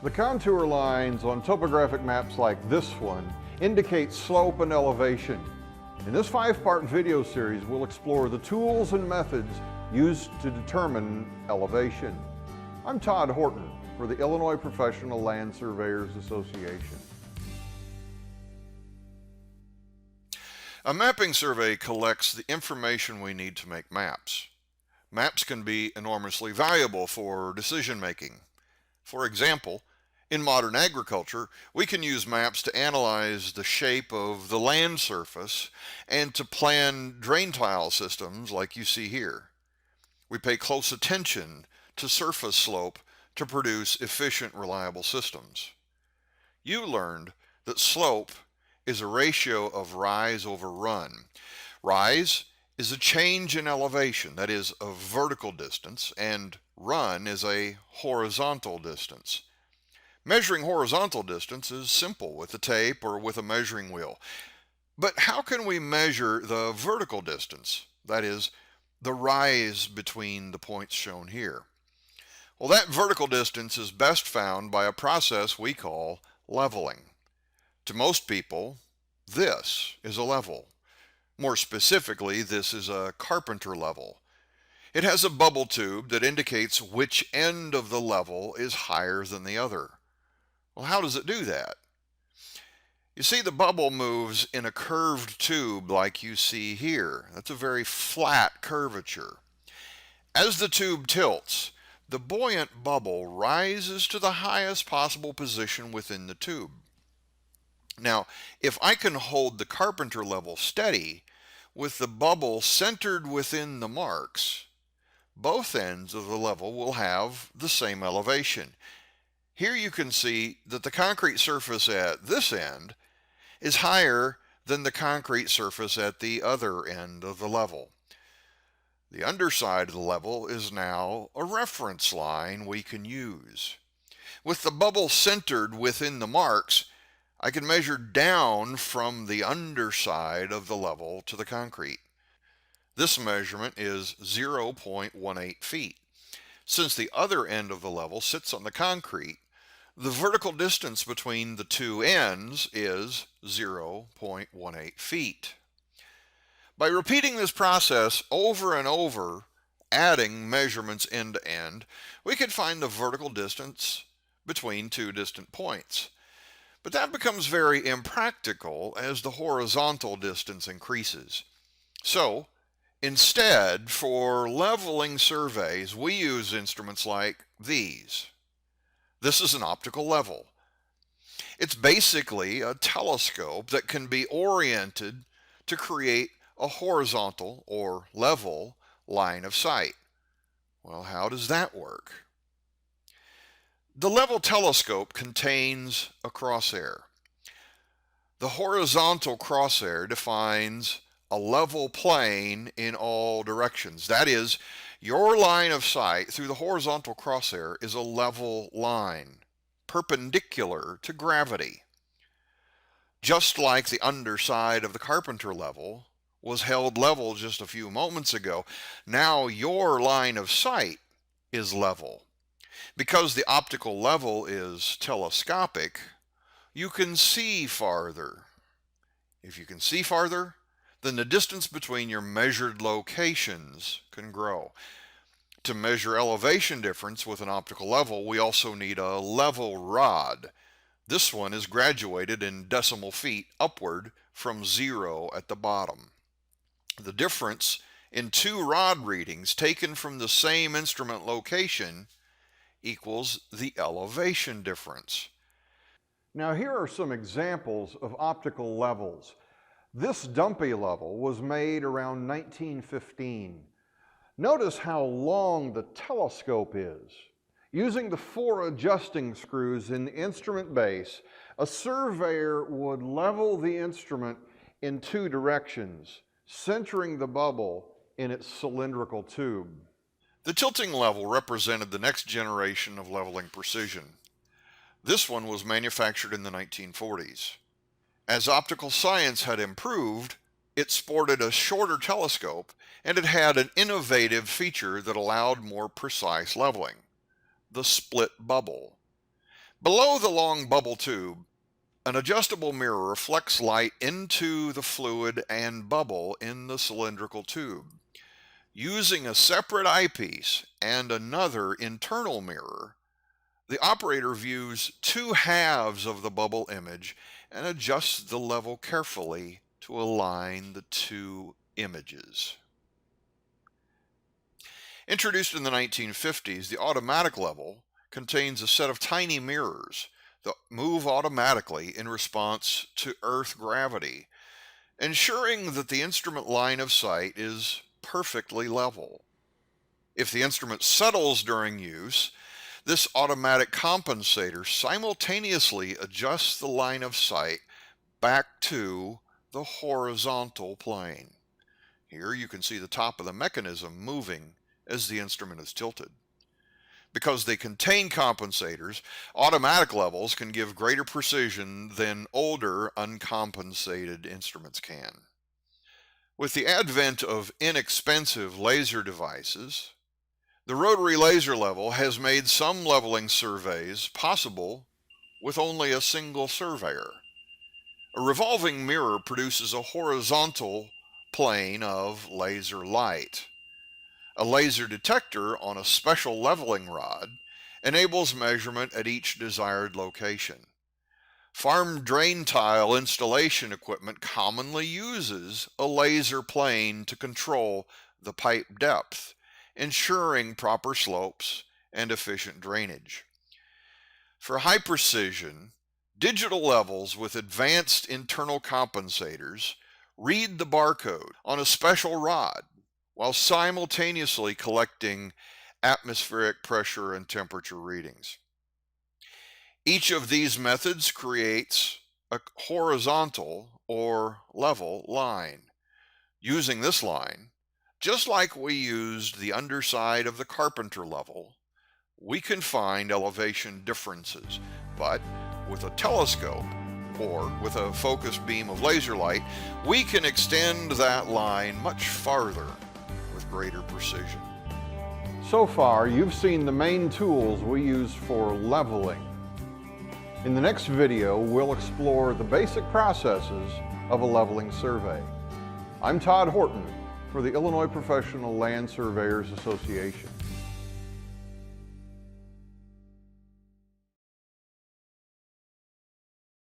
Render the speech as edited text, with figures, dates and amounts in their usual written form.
The contour lines on topographic maps like this one indicate slope and elevation. In this 5-part video series, we'll explore the tools and methods used to determine elevation. I'm Todd Horton for the Illinois Professional Land Surveyors Association. A mapping survey collects the information we need to make maps. Maps can be enormously valuable for decision making. For example, in modern agriculture, we can use maps to analyze the shape of the land surface and to plan drain tile systems like you see here. We pay close attention to surface slope to produce efficient, reliable systems. You learned that slope is a ratio of rise over run. Rise is a change in elevation, that is a vertical distance, and run is a horizontal distance. Measuring horizontal distance is simple with a tape or with a measuring wheel. But how can we measure the vertical distance, that is, the rise between the points shown here? Well, that vertical distance is best found by a process we call leveling. To most people, this is a level. More specifically, this is a carpenter level. It has a bubble tube that indicates which end of the level is higher than the other. Well, how does it do that? You see, the bubble moves in a curved tube like you see here. That's a very flat curvature. As the tube tilts, the buoyant bubble rises to the highest possible position within the tube. Now, if I can hold the carpenter level steady with the bubble centered within the marks, both ends of the level will have the same elevation. Here you can see that the concrete surface at this end is higher than the concrete surface at the other end of the level. The underside of the level is now a reference line we can use. With the bubble centered within the marks, I can measure down from the underside of the level to the concrete. This measurement is 0.18 feet. Since the other end of the level sits on the concrete, the vertical distance between the two ends is 0.18 feet. By repeating this process over and over, adding measurements end to end, we could find the vertical distance between two distant points. But that becomes very impractical as the horizontal distance increases. So, instead, for leveling surveys, we use instruments like these. This is an optical level. It's basically a telescope that can be oriented to create a horizontal or level line of sight. Well, how does that work? The level telescope contains a crosshair. The horizontal crosshair defines a level plane in all directions. That is, your line of sight through the horizontal crosshair is a level line, perpendicular to gravity. Just like the underside of the carpenter level was held level just a few moments ago, now your line of sight is level. Because the optical level is telescopic, you can see farther. If you can see farther, then the distance between your measured locations can grow. To measure elevation difference with an optical level, we also need a level rod. This one is graduated in decimal feet upward from 0 at the bottom. The difference in two rod readings taken from the same instrument location equals the elevation difference. Now here are some examples of optical levels. This dumpy level was made around 1915. Notice how long the telescope is. Using the 4 adjusting screws in the instrument base, a surveyor would level the instrument in 2 directions, centering the bubble in its cylindrical tube. The tilting level represented the next generation of leveling precision. This one was manufactured in the 1940s. As optical science had improved, it sported a shorter telescope and it had an innovative feature that allowed more precise leveling, the split bubble. Below the long bubble tube, an adjustable mirror reflects light into the fluid and bubble in the cylindrical tube. Using a separate eyepiece and another internal mirror, the operator views two halves of the bubble image and adjusts the level carefully to align the two images. Introduced in the 1950s, the automatic level contains a set of tiny mirrors that move automatically in response to Earth gravity, ensuring that the instrument line of sight is perfectly level. If the instrument settles during use, this automatic compensator simultaneously adjusts the line of sight back to the horizontal plane. Here you can see the top of the mechanism moving as the instrument is tilted. Because they contain compensators, automatic levels can give greater precision than older uncompensated instruments can. With the advent of inexpensive laser devices, the rotary laser level has made some leveling surveys possible with only a single surveyor. A revolving mirror produces a horizontal plane of laser light. A laser detector on a special leveling rod enables measurement at each desired location. Farm drain tile installation equipment commonly uses a laser plane to control the pipe depth, ensuring proper slopes and efficient drainage. For high precision, digital levels with advanced internal compensators read the barcode on a special rod while simultaneously collecting atmospheric pressure and temperature readings. Each of these methods creates a horizontal or level line. Using this line, just like we used the underside of the carpenter level, we can find elevation differences, but with a telescope or with a focused beam of laser light, we can extend that line much farther with greater precision. So far, you've seen the main tools we use for leveling. In the next video, we'll explore the basic processes of a leveling survey. I'm Todd Horton for the Illinois Professional Land Surveyors Association.